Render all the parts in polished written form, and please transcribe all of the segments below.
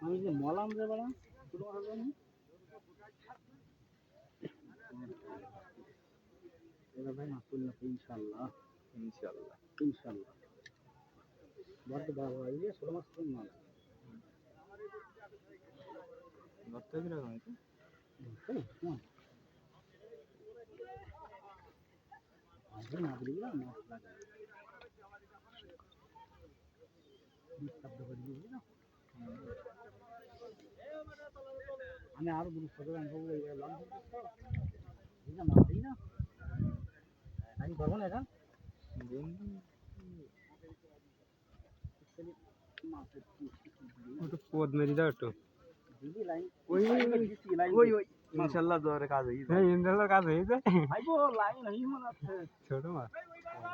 আমি যে মলাম রে বলা শুরু হবে না এবার ভাই মাছ তুলনা ইনশাআল্লাহ ইনশাআল্লাহ ইনশাআল্লাহ বড় বড় হইলে ছোট মাছ তুল না ধরতে দিলে না আগে না দিলে মাছ লাগে শব্দ করে দিবি না আমি আরো দূর থেকে আনবো এই লং দিনা মাছ দিই না আমি করব না এটা দিন ওটা পদ মেরে দাও একটু ওই ওই ওই ইনশাআল্লাহ জোরে কাজ হই হ্যাঁ ইনশাআল্লাহ কাজ হই যায় আইবো লাইন হই মনে আছে ছোট মাছ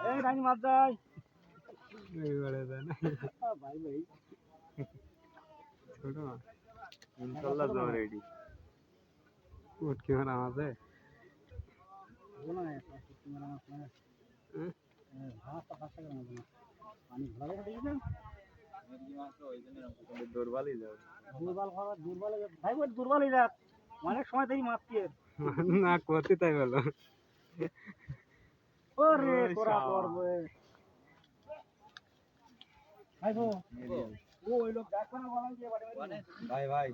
এই রানী মাছ যায় এই বড় যায় না ভাই ভাই ছোট মাছ ইনশাআল্লাহ জোরে রেডি উঠ কি মারা আছে বলো না কি মারা মাছ না ভাত পাশে না পানি ভরা দেখি না দুর্বলই যাও দুর্বল ভাই ওই দুর্বলই যাক অনেক সময় দেখি মাছ কি না করতে তাই বলো ওরে তোরা করবে ভাই গো ওই লোক দেখো না বলেন কি ভাই ভাই